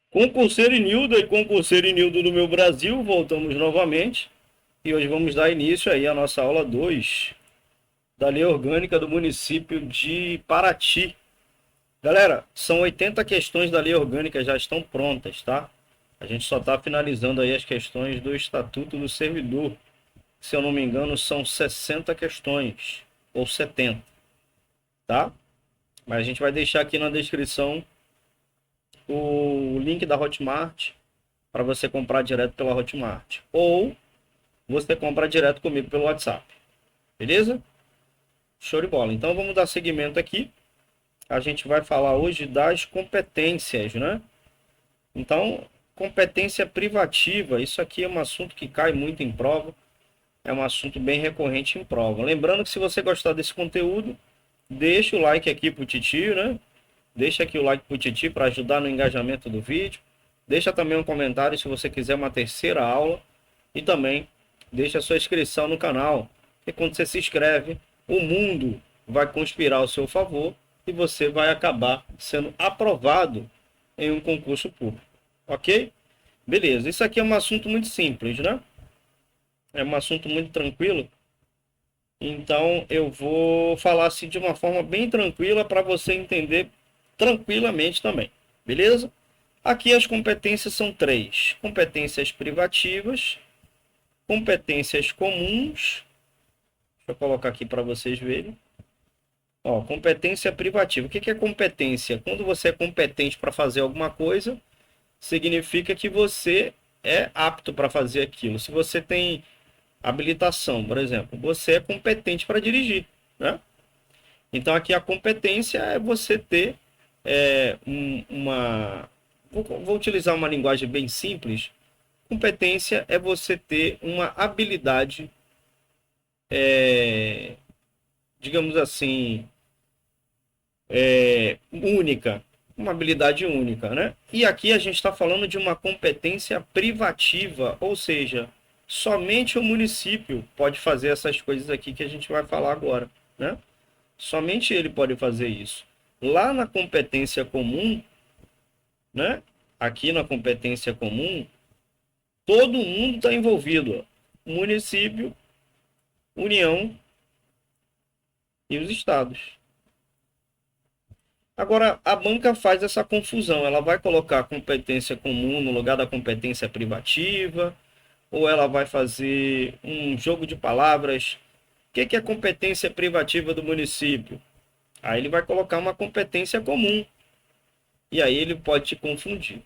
Concurseiro Nilda e concurseiro Nildo do meu Brasil, voltamos novamente e hoje vamos dar início aí à nossa aula 2 da Lei Orgânica do município de Paraty. Galera, são 80 questões da Lei Orgânica, já estão prontas, tá? A gente só está finalizando aí as questões do Estatuto do Servidor. Se eu não me engano, são 60 questões ou 70, tá? Mas a gente vai deixar aqui na descrição o link da Hotmart para você comprar direto pela Hotmart. Ou você compra direto comigo pelo WhatsApp. Beleza? Show de bola. Então vamos dar seguimento aqui. A gente vai falar hoje das competências, né? Então, competência privativa, isso aqui é um assunto que cai muito em prova. É um assunto bem recorrente em prova. Lembrando que se você gostar desse conteúdo, deixa o like aqui pro titio, né? Deixa aqui o like pro titio para ajudar no engajamento do vídeo. Deixa também um comentário se você quiser uma terceira aula. E também deixa a sua inscrição no canal. E quando você se inscreve, o mundo vai conspirar ao seu favor e você vai acabar sendo aprovado em um concurso público. Ok? Beleza. Isso aqui é um assunto muito simples, né? É um assunto muito tranquilo. Então eu vou falar assim de uma forma bem tranquila para você entender tranquilamente também. Beleza? Aqui as competências são três: competências privativas, competências comuns. Deixa eu colocar aqui para vocês verem. Ó, competência privativa. O que é competência? Quando você é competente para fazer alguma coisa, significa que você é apto para fazer aquilo. Se você tem habilitação, por exemplo, você é competente para dirigir, né? Então aqui a competência é você ter uma. Vou utilizar uma linguagem bem simples. Competência é você ter uma habilidade, digamos assim, única, uma habilidade única, né? E aqui a gente está falando de uma competência privativa, ou seja, somente o município pode fazer essas coisas aqui que a gente vai falar agora, né? Somente ele pode fazer isso. Lá na competência comum, né? Aqui na competência comum, todo mundo está envolvido, ó. Município, União e os estados. Agora, a banca faz essa confusão. Ela vai colocar a competência comum no lugar da competência privativa, ou ela vai fazer um jogo de palavras. O que é competência privativa do município? Aí ele vai colocar uma competência comum. E aí ele pode te confundir.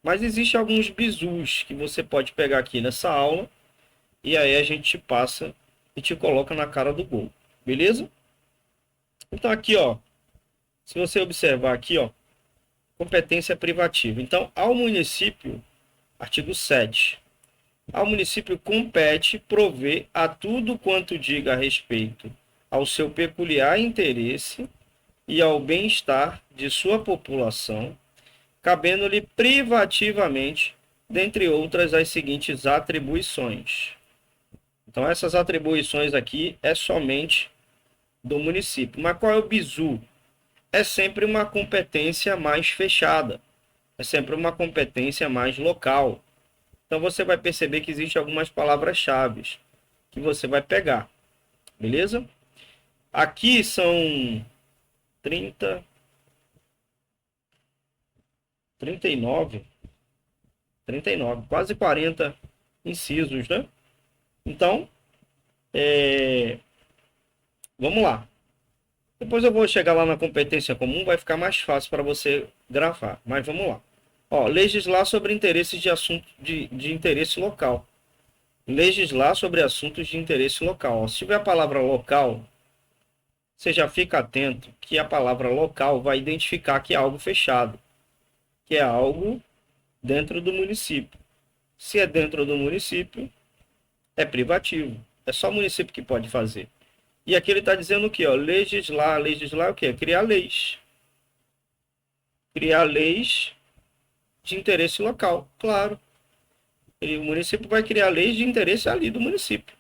Mas existem alguns bizus que você pode pegar aqui nessa aula. E aí a gente te passa e te coloca na cara do gol. Beleza? Então aqui, ó. Se você observar aqui, ó. Competência privativa. Então, ao município, artigo 7, ao município compete prover a tudo quanto diga a respeito ao seu peculiar interesse e ao bem-estar de sua população, cabendo-lhe privativamente, dentre outras, as seguintes atribuições. Então, essas atribuições aqui é somente do município. Mas qual é o bizu? É sempre uma competência mais fechada. É sempre uma competência mais local. Então você vai perceber que existem algumas palavras-chave que você vai pegar, beleza? Aqui são 30, 39, 39, quase 40 incisos, né? Então, vamos lá. Depois eu vou chegar lá na competência comum, vai ficar mais fácil para você gravar. Mas vamos lá. Ó, legislar sobre interesses de assunto de interesse local. Legislar sobre assuntos de interesse local. Se tiver a palavra local, você já fica atento que a palavra local vai identificar que é algo fechado, que é algo dentro do município. Se é dentro do município, é privativo. É só o município que pode fazer. E aqui ele está dizendo o quê? Ó, legislar, legislar é o quê? Criar leis. Criar leis de interesse local, claro. E o município vai criar leis de interesse ali do município.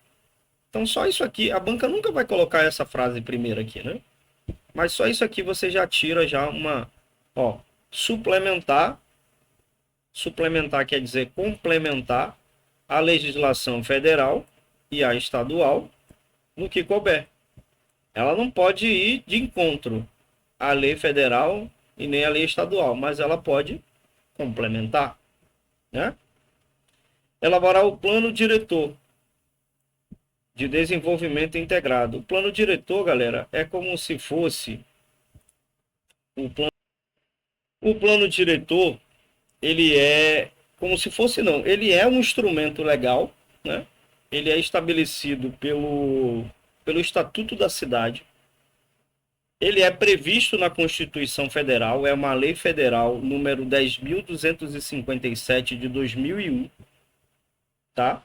Então só isso aqui, a banca nunca vai colocar essa frase primeiro aqui, né? Mas só isso aqui você já tira já uma, ó, suplementar Suplementar quer dizer complementar a legislação federal e a estadual no que couber. Ela não pode ir de encontro à lei federal e nem à lei estadual, mas ela pode complementar, né? Elaborar o plano diretor de desenvolvimento integrado. O plano diretor, galera, é como se fosse o plano diretor, ele é como se fosse não, ele é um instrumento legal, né? Ele é estabelecido pelo Estatuto da Cidade. Ele é previsto na Constituição Federal, é uma lei federal número 10.257 de 2001, tá?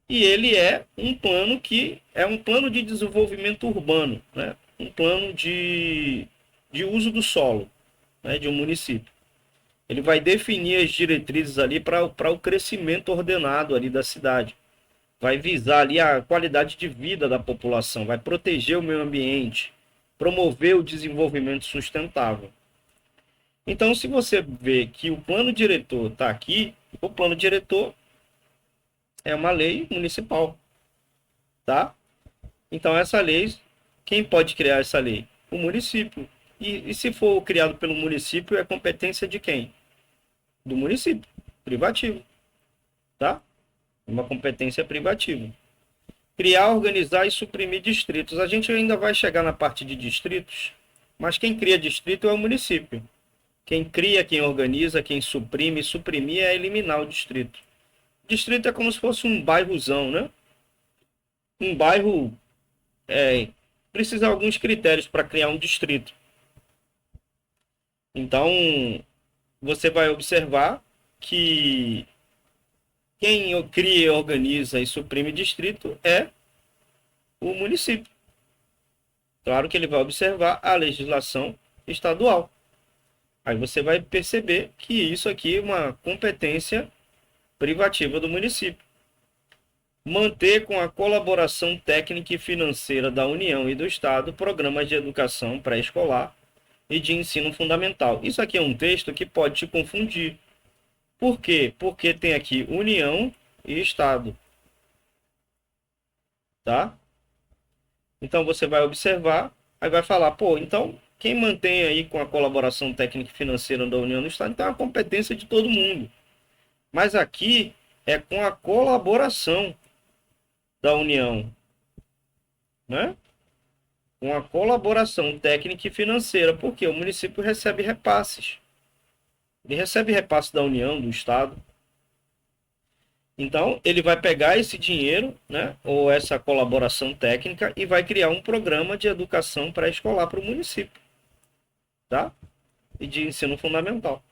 E ele é um plano que é um plano de desenvolvimento urbano, né? Um plano de uso do solo, né? De um município. Ele vai definir as diretrizes ali para o crescimento ordenado ali da cidade. Vai visar ali a qualidade de vida da população, vai proteger o meio ambiente, promover o desenvolvimento sustentável. Então, se você vê que o plano diretor está aqui, o plano diretor é uma lei municipal, tá? Então, essa lei, quem pode criar essa lei? O município. E se for criado pelo município, é competência de quem? Do município, privativo, tá? Uma competência privativa. Criar, organizar e suprimir distritos. A gente ainda vai chegar na parte de distritos, mas quem cria distrito é o município. Quem cria, quem organiza, quem suprime. Suprimir é eliminar o distrito. Distrito é como se fosse um bairrozão, né? Um bairro precisa de alguns critérios para criar um distrito. Então, você vai observar que quem cria, organiza e suprime distrito é o município. Claro que ele vai observar a legislação estadual. Aí você vai perceber que isso aqui é uma competência privativa do município. Manter com a colaboração técnica e financeira da União e do Estado programas de educação pré-escolar e de ensino fundamental. Isso aqui é um texto que pode te confundir. Por quê? Porque tem aqui União e Estado. Tá? Então você vai observar, aí vai falar, pô, então quem mantém aí com a colaboração técnica e financeira da União e do Estado, então é a competência de todo mundo. Mas aqui é com a colaboração da União, né? Com a colaboração técnica e financeira, porque o município recebe repasses. Ele recebe repasse da União, do Estado. Então, ele vai pegar esse dinheiro, né, ou essa colaboração técnica e vai criar um programa de educação pré-escolar para o município, tá? E de ensino fundamental.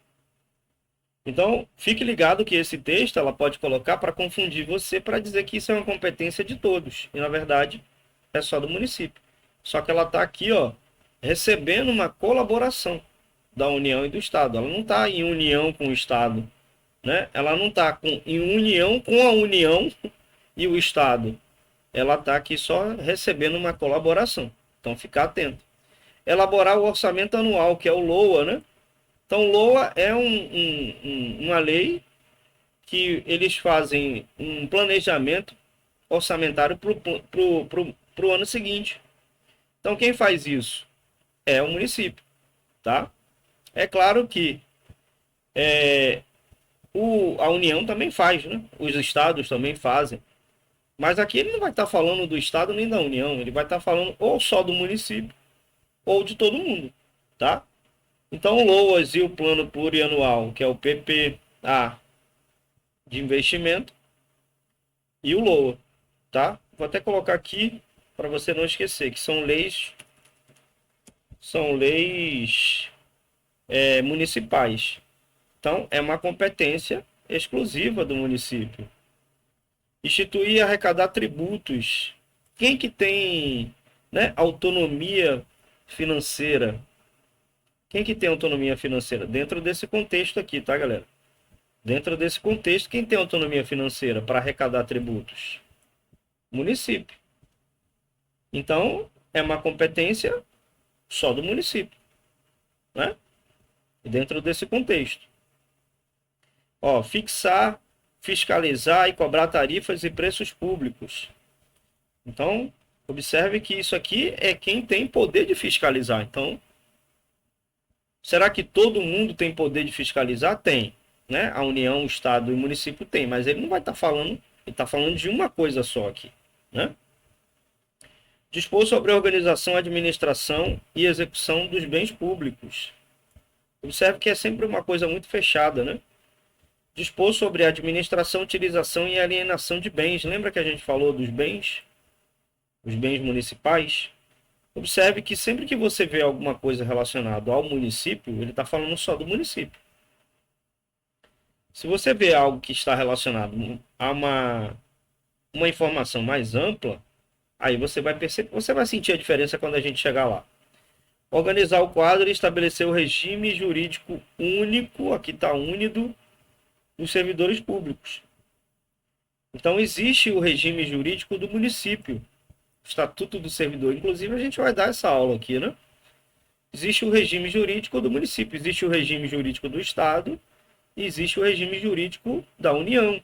Então, fique ligado que esse texto ela pode colocar para confundir você, para dizer que isso é uma competência de todos. E, na verdade, é só do município. Só que ela está aqui, ó, recebendo uma colaboração da União e do Estado. Ela não está em união com o Estado, né? Ela não está em união com a União e o Estado. Ela está aqui só recebendo uma colaboração. Então, ficar atento. Elaborar o orçamento anual, que é o LOA, né? Então, LOA é uma lei que eles fazem um planejamento orçamentário para o ano seguinte. Então, quem faz isso? É o município, tá? É claro que a União também faz, né? Os estados também fazem. Mas aqui ele não vai estar falando do estado nem da União, ele vai estar falando ou só do município ou de todo mundo, tá? Então o LOAS e o plano plurianual, que é o PPA de investimento, e o LOA, tá? Vou até colocar aqui para você não esquecer que são leis municipais. Então é uma competência exclusiva do município. Instituir e arrecadar tributos. Quem que tem, né, autonomia financeira? Quem que tem autonomia financeira? Dentro desse contexto aqui, tá, galera? Dentro desse contexto, quem tem autonomia financeira para arrecadar tributos? Município. Então, é uma competência só do município, né? Dentro desse contexto. Ó, fixar, fiscalizar e cobrar tarifas e preços públicos. Então, observe que isso aqui é quem tem poder de fiscalizar. Então, será que todo mundo tem poder de fiscalizar? Tem, né? A União, o Estado e o município tem, mas ele não vai estar falando, ele está falando de uma coisa só aqui, né? Dispor sobre a organização, administração e execução dos bens públicos. Observe que é sempre uma coisa muito fechada, né? Dispor sobre a administração, utilização e alienação de bens. Lembra que a gente falou dos bens? Os bens municipais? Observe que sempre que você vê alguma coisa relacionada ao município, ele está falando só do município. Se você vê algo que está relacionado a uma informação mais ampla, aí você vai perceber, você vai sentir a diferença quando a gente chegar lá. Organizar o quadro e estabelecer o regime jurídico único, aqui está únido, dos servidores públicos. Então existe o regime jurídico do município, Estatuto do Servidor. Inclusive a gente vai dar essa aula aqui, né? Existe o regime jurídico do município, existe o regime jurídico do Estado e existe o regime jurídico da União.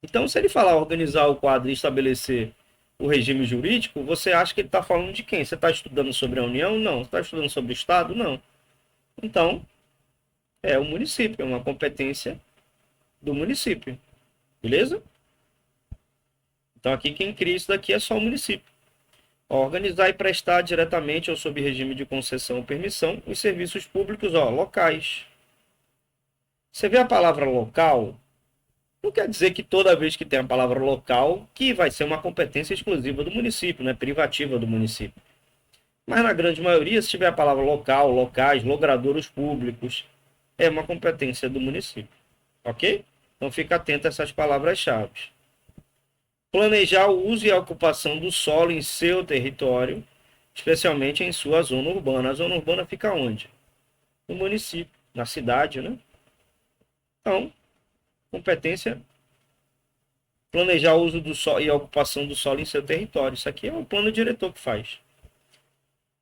Então, se ele falar organizar o quadro e estabelecer o regime jurídico, você acha que ele está falando de quem? Você está estudando sobre a União? Não. Você está estudando sobre o Estado? Não. Então, é o município, é uma competência do município. Beleza? Então, aqui quem cria isso daqui é só o município. Organizar e prestar diretamente ou sob regime de concessão ou permissão os serviços públicos locais. Você vê a palavra local? Não quer dizer que toda vez que tem a palavra local, que vai ser uma competência exclusiva do município, né? Privativa do município. Mas na grande maioria, se tiver a palavra local, locais, logradouros públicos, é uma competência do município. Ok? Então fica atento a essas palavras-chave. Planejar o uso e a ocupação do solo em seu território, especialmente em sua zona urbana. A zona urbana fica onde? No município, na cidade, né? Então, competência, planejar o uso do solo e a ocupação do solo em seu território. Isso aqui é o plano diretor que faz.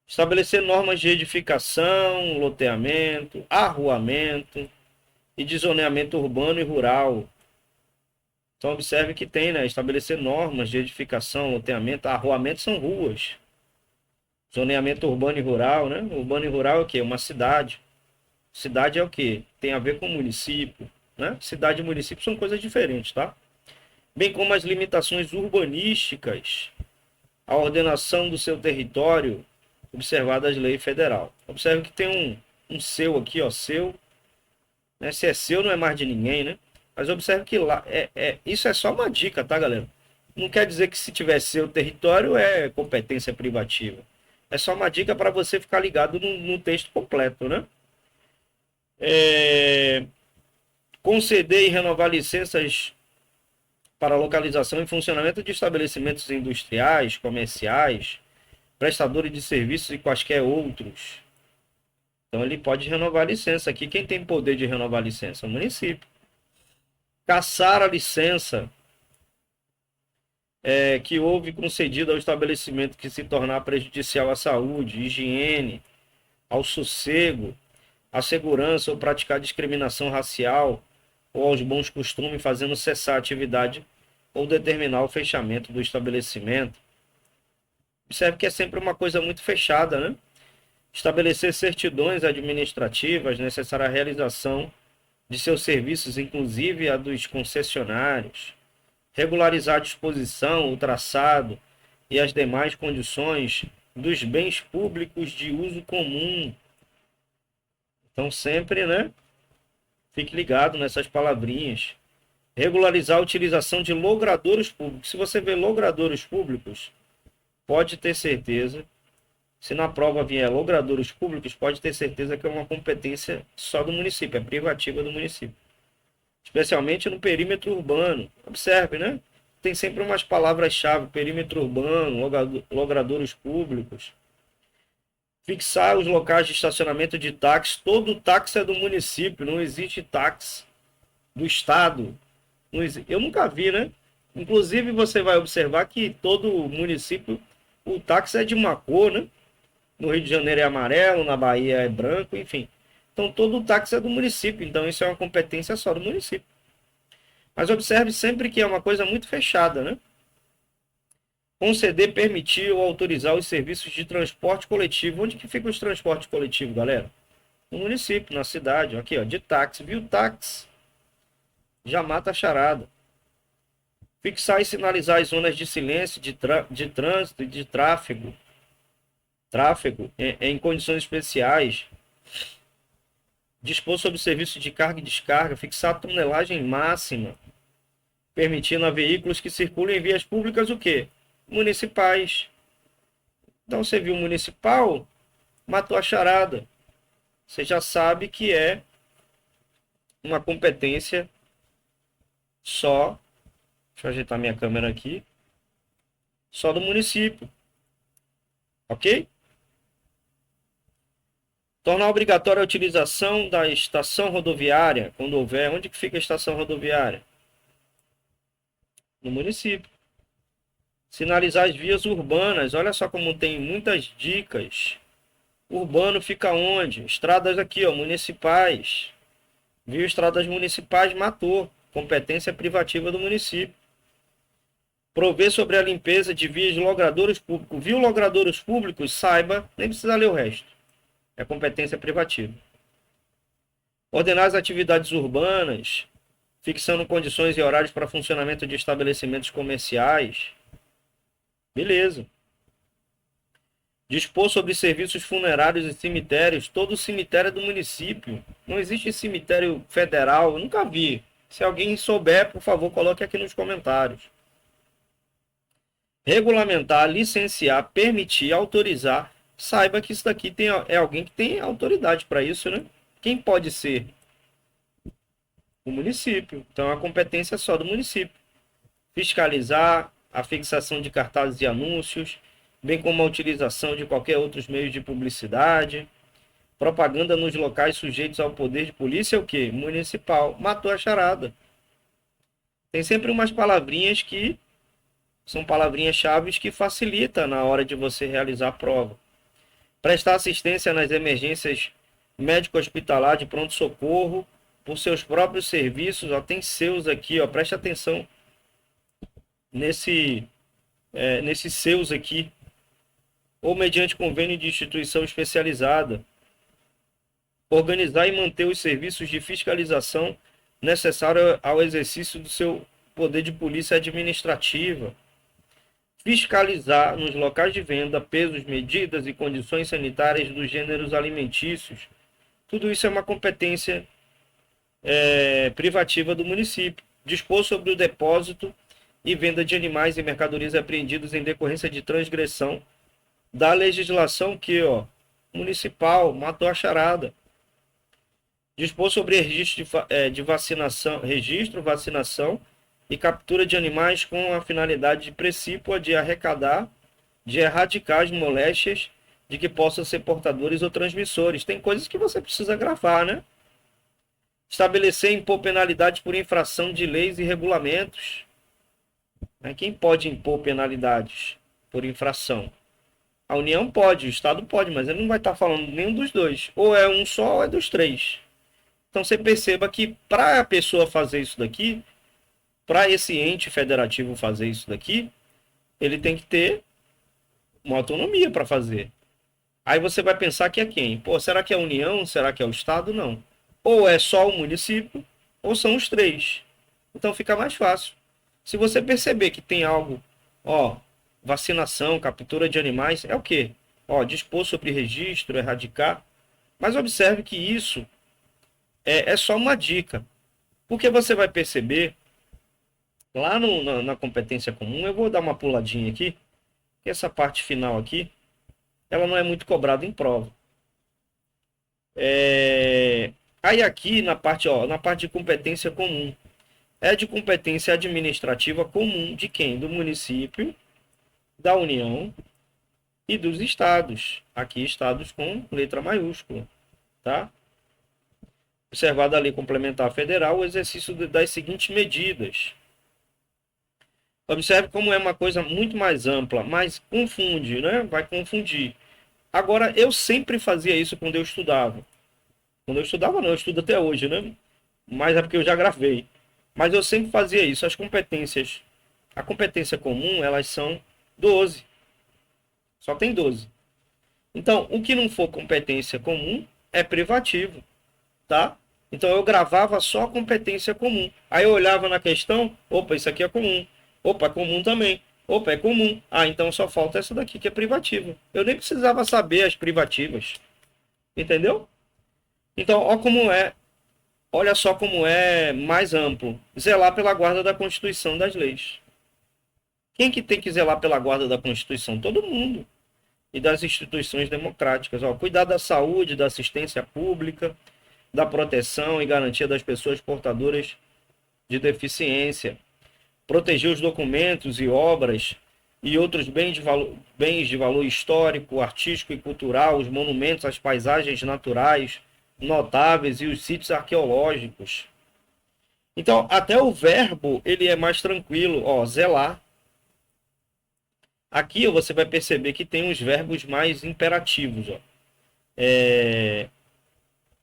Estabelecer normas de edificação, loteamento, arruamento e de zoneamento urbano e rural. Então observe que tem, né? Estabelecer normas de edificação, loteamento, arruamento são ruas. Zoneamento urbano e rural, né? Urbano e rural é o quê? Uma cidade. Cidade é o quê? Tem a ver com município, né? Cidade e município são coisas diferentes, tá? Bem como as limitações urbanísticas, a ordenação do seu território, observada as leis federal. Observe que tem um seu aqui, ó, seu, né? Se é seu, não é mais de ninguém, né? Mas observe que lá, isso é só uma dica, tá, galera? Não quer dizer que se tiver seu território é competência privativa. É só uma dica para você ficar ligado no texto completo, né? Conceder e renovar licenças para localização e funcionamento de estabelecimentos industriais, comerciais, prestadores de serviços e quaisquer outros. Então ele pode renovar a licença aqui. Quem tem poder de renovar a licença? O município. Cassar a licença que houve concedida ao estabelecimento que se tornar prejudicial à saúde, higiene, ao sossego, à segurança ou praticar discriminação racial ou aos bons costumes, fazendo cessar a atividade ou determinar o fechamento do estabelecimento. Observe que é sempre uma coisa muito fechada, né? Estabelecer certidões administrativas necessárias à realização de seus serviços, inclusive a dos concessionários. Regularizar a disposição, o traçado e as demais condições dos bens públicos de uso comum. Então sempre, né? Fique ligado nessas palavrinhas. Regularizar a utilização de logradouros públicos. Se você vê logradouros públicos, pode ter certeza, se na prova vier logradouros públicos, pode ter certeza que é uma competência só do município, é privativa do município. Especialmente no perímetro urbano. Observe, né? Tem sempre umas palavras-chave, perímetro urbano, logradouros públicos. Fixar os locais de estacionamento de táxi. Todo táxi é do município, não existe táxi do estado. Eu nunca vi, né? Inclusive você vai observar que todo município, o táxi é de uma cor, né? No Rio de Janeiro é amarelo, na Bahia é branco, enfim. Então todo o táxi é do município, então isso é uma competência só do município. Mas observe sempre que é uma coisa muito fechada, né? Conceder, permitir ou autorizar os serviços de transporte coletivo. Onde que fica os transportes coletivos, galera? No município, na cidade. Aqui, ó, de táxi. Viu táxi? Já mata a charada. Fixar e sinalizar as zonas de silêncio, de trânsito e de tráfego. Tráfego em condições especiais. Dispor sobre serviço de carga e descarga. Fixar a tonelagem máxima. Permitindo a veículos que circulem em vias públicas o quê? Municipais. Então você viu municipal, matou a charada. Você já sabe que é uma competência só. Deixa eu ajeitar minha câmera aqui. Só do município. Ok? Tornar obrigatória a utilização da estação rodoviária, quando houver. Onde que fica a estação rodoviária? No município. Sinalizar as vias urbanas. Olha só como tem muitas dicas. Urbano fica onde? Estradas aqui, ó, municipais. Viu? Estradas municipais, matou. Competência privativa do município. Prover sobre a limpeza de vias de logradouros públicos. Viu logradouros públicos? Saiba, nem precisa ler o resto. É competência privativa. Ordenar as atividades urbanas, fixando condições e horários para funcionamento de estabelecimentos comerciais. Beleza. Dispor sobre serviços funerários e cemitérios. Todo cemitério é do município. Não existe cemitério federal. Eu nunca vi. Se alguém souber, por favor, coloque aqui nos comentários. Regulamentar, licenciar, permitir, autorizar. Saiba que isso daqui é alguém que tem autoridade para isso, né? Quem pode ser? O município. Então, a competência é só do município. Fiscalizar a fixação de cartazes e anúncios, bem como a utilização de qualquer outros meios de publicidade. Propaganda nos locais sujeitos ao poder de polícia é o quê? Municipal. Matou a charada. Tem sempre umas palavrinhas que são palavrinhas-chave que facilitam na hora de você realizar a prova. Prestar assistência nas emergências médico-hospitalar de pronto-socorro por seus próprios serviços. Ó, tem seus aqui, ó, preste atenção nesses seus aqui. Ou mediante convênio de instituição especializada. Organizar e manter os serviços de fiscalização necessários ao exercício do seu poder de polícia administrativa. Fiscalizar nos locais de venda pesos, medidas e condições sanitárias dos gêneros alimentícios. Tudo isso é uma competência privativa do município. Dispor sobre o depósito e venda de animais e mercadorias apreendidos em decorrência de transgressão da legislação que, ó, municipal, matou a charada. Dispor sobre de vacinação, registro, vacinação e captura de animais com a finalidade precípua de arrecadar, de erradicar as moléstias de que possam ser portadores ou transmissores. Tem coisas que você precisa gravar, né? Estabelecer e impor penalidades por infração de leis e regulamentos. Quem pode impor penalidades por infração? A União pode, o Estado pode, mas ele não vai estar falando nenhum dos dois. Ou é um só ou é dos três. Então você perceba que para a pessoa fazer isso daqui, para esse ente federativo fazer isso daqui, ele tem que ter uma autonomia para fazer. Aí você vai pensar que é quem? Pô, será que é a União? Será que é o Estado? Não. Ou é só o município, ou são os três. Então fica mais fácil. Se você perceber que tem algo, ó, vacinação, captura de animais, é o quê? Ó, dispor sobre registro, erradicar. Mas observe que isso é só uma dica. Porque você vai perceber, lá na competência comum, eu vou dar uma puladinha aqui, que essa parte final aqui, ela não é muito cobrada em prova. Aí aqui na parte de competência comum, é de competência administrativa comum de quem? Do município, da União e dos estados. Aqui estados com letra maiúscula, tá? Observado a Lei Complementar Federal o exercício das seguintes medidas. Observe como é uma coisa muito mais ampla, mas confunde, né? Vai confundir. Agora, eu sempre fazia isso quando eu estudava. Quando eu estudava, não, eu estudo até hoje, né? Mas é porque eu já gravei. Mas eu sempre fazia isso. As competências, a competência comum, elas são 12. Só tem 12. Então, o que não for competência comum é privativo, tá? Então eu gravava só a competência comum. Aí eu olhava na questão, opa, isso aqui é comum. Opa, é comum também. Opa, é comum. Ah, então só falta essa daqui que é privativa. Eu nem precisava saber as privativas. Entendeu? Então, ó como é, olha só como é mais amplo. Zelar pela guarda da Constituição das leis. Quem que tem que zelar pela guarda da Constituição? Todo mundo. E das instituições democráticas. Ó, cuidar da saúde, da assistência pública, da proteção e garantia das pessoas portadoras de deficiência. Proteger os documentos e obras e outros bens de valor histórico, artístico e cultural, os monumentos, as paisagens naturais notáveis e os sítios arqueológicos. Então, até o verbo, ele é mais tranquilo, ó, zelar. Aqui você vai perceber que tem os verbos mais imperativos, ó.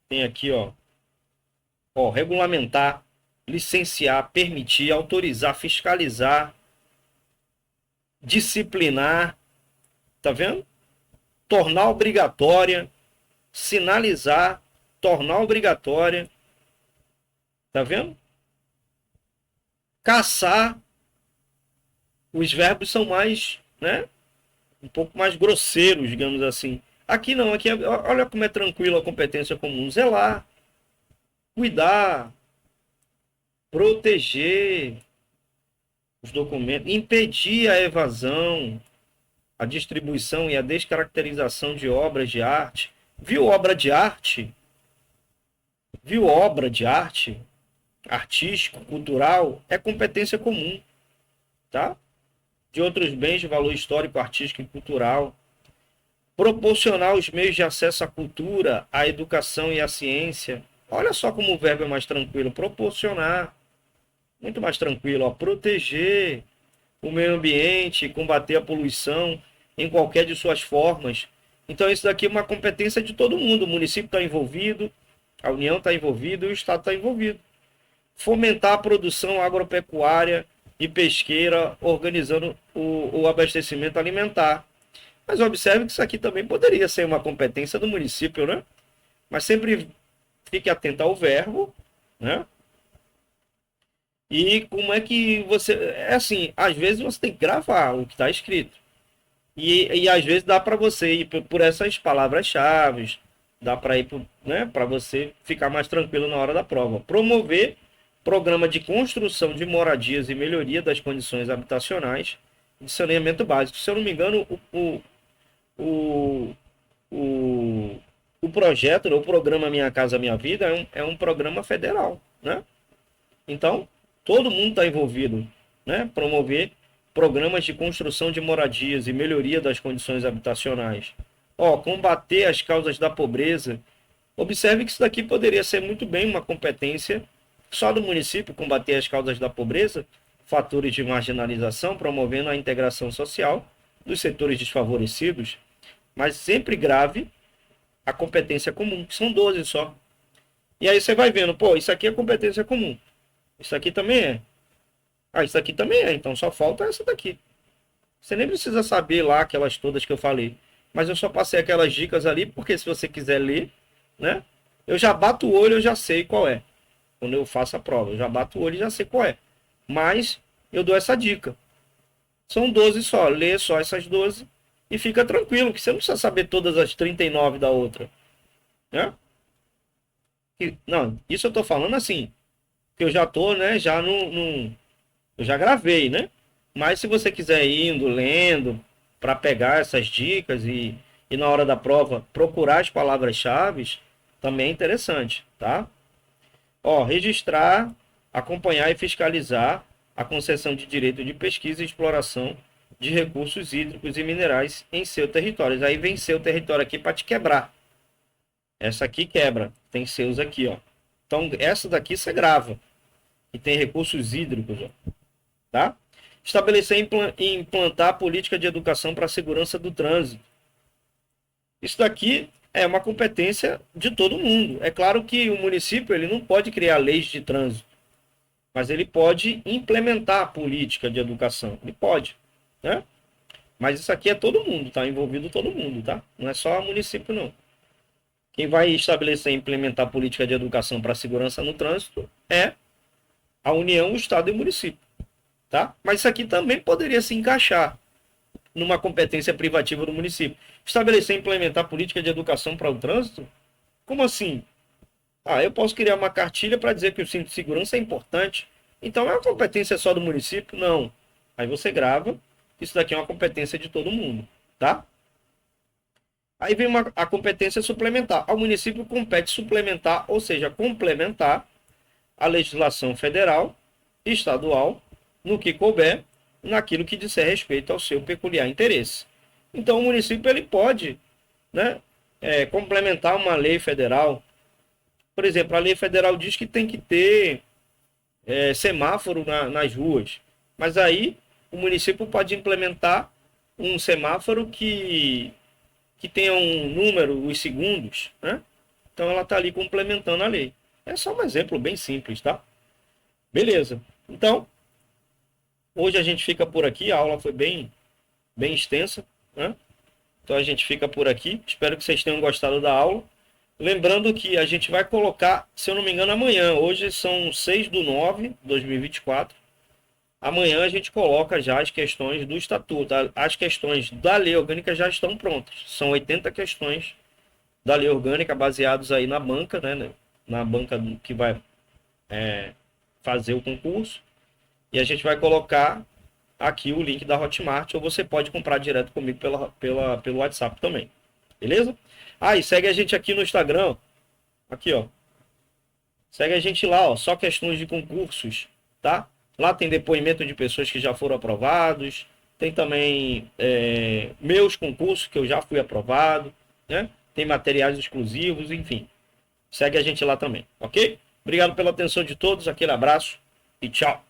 Tem aqui, ó, regulamentar, licenciar, permitir, autorizar, fiscalizar, disciplinar, tá vendo? Tornar obrigatória, sinalizar, tornar obrigatória, tá vendo? Caçar, os verbos são mais, né? Um pouco mais grosseiros, digamos assim. Aqui não, aqui olha como é tranquilo a competência comum. Zelar, cuidar, proteger os documentos, impedir a evasão, a distribuição e a descaracterização de obras de arte. Viu obra de arte? Viu obra de arte? Artístico, cultural, é competência comum, tá? De outros bens de valor histórico, artístico e cultural. Proporcionar os meios de acesso à cultura, à educação e à ciência. Olha só como o verbo é mais tranquilo. Proporcionar. Muito mais tranquilo. Ó. Proteger o meio ambiente, combater a poluição em qualquer de suas formas. Então isso daqui é uma competência de todo mundo. O município está envolvido, a União está envolvida e o Estado está envolvido. Fomentar a produção agropecuária e pesqueira, organizando o abastecimento alimentar. Mas observe que isso aqui também poderia ser uma competência do município, né? Mas sempre fique atento ao verbo, né? E como é que você... É assim, às vezes você tem que gravar o que está escrito. E às vezes dá para você ir por essas palavras-chave, dá para ir, né, para você ficar mais tranquilo na hora da prova. Promover programa de construção de moradias e melhoria das condições habitacionais de saneamento básico. Se eu não me engano, o, o, o projeto, o programa Minha Casa Minha Vida é um programa federal, né? Então, todo mundo está envolvido, né? Promover programas de construção de moradias e melhoria das condições habitacionais. Ó, combater as causas da pobreza. Observe que isso daqui poderia ser muito bem uma competência só do município, combater as causas da pobreza, fatores de marginalização, promovendo a integração social dos setores desfavorecidos, mas sempre grave a competência comum, que são 12 só. E aí você vai vendo, pô, isso aqui é competência comum. Isso aqui também é. Ah, isso aqui também é, então só falta essa daqui. Você nem precisa saber lá aquelas todas que eu falei. Mas eu só passei aquelas dicas ali, porque se você quiser ler, né? Eu já bato o olho, eu já sei qual é. Quando eu faço a prova, eu já bato o olho e já sei qual é. Mas eu dou essa dica. São 12 só, lê só essas 12 e fica tranquilo, que você não precisa saber todas as 39 da outra. Né? Não, isso eu tô falando assim, que eu já tô, né, já eu já gravei, né? Mas se você quiser ir indo, lendo, para pegar essas dicas e na hora da prova procurar as palavras-chave, também é interessante, tá? Ó, registrar, acompanhar e fiscalizar a concessão de direito de pesquisa e exploração de recursos hídricos e minerais em seu território. Aí vem seu território aqui para te quebrar. Essa aqui quebra, tem seus aqui, ó. Então essa daqui você grava. E tem recursos hídricos, ó. Tá? Estabelecer e implantar a política de educação para a segurança do trânsito. Isso daqui É uma competência de todo mundo. É claro que o município ele não pode criar leis de trânsito, mas ele pode implementar a política de educação. Ele pode, né? Mas isso aqui é todo mundo, tá? Envolvido todo mundo, tá? Não é só o município, não. Quem vai estabelecer e implementar a política de educação para a segurança no trânsito é a União, o Estado e o município, tá? Mas isso aqui também poderia se encaixar numa competência privativa do município. Estabelecer e implementar política de educação para o trânsito? Como assim? Ah, eu posso criar uma cartilha para dizer que o cinto de segurança é importante. Então é uma competência só do município? Não. Aí você grava, isso daqui é uma competência de todo mundo, tá? Aí vem a competência suplementar. Ao município compete suplementar, ou seja, complementar a legislação federal, estadual, no que couber, naquilo que disser respeito ao seu peculiar interesse. Então o município ele pode, né, complementar uma lei federal. Por exemplo, a lei federal diz que tem que ter semáforo nas ruas, mas aí o município pode implementar um semáforo que tenha um número, os segundos, né? Então ela está ali complementando a lei. É só um exemplo bem simples, tá? Beleza. Então, hoje a gente fica por aqui. A aula foi bem extensa, né? Então a gente fica por aqui. Espero que vocês tenham gostado da aula. Lembrando que a gente vai colocar, se eu não me engano, amanhã. Hoje são 6/9/2024. Amanhã a gente coloca já as questões do estatuto. As questões da lei orgânica já estão prontas. São 80 questões da lei orgânica baseados aí na banca, né? Na banca que vai fazer o concurso. E a gente vai colocar aqui o link da Hotmart, ou você pode comprar direto comigo pelo WhatsApp também. Beleza? Ah, e segue a gente aqui no Instagram. Aqui, ó. Segue a gente lá, ó. Só questões de concursos, tá? Lá tem depoimento de pessoas que já foram aprovados. Tem também meus concursos que eu já fui aprovado, né? Tem materiais exclusivos, enfim. Segue a gente lá também, ok? Obrigado pela atenção de todos. Aquele abraço e tchau.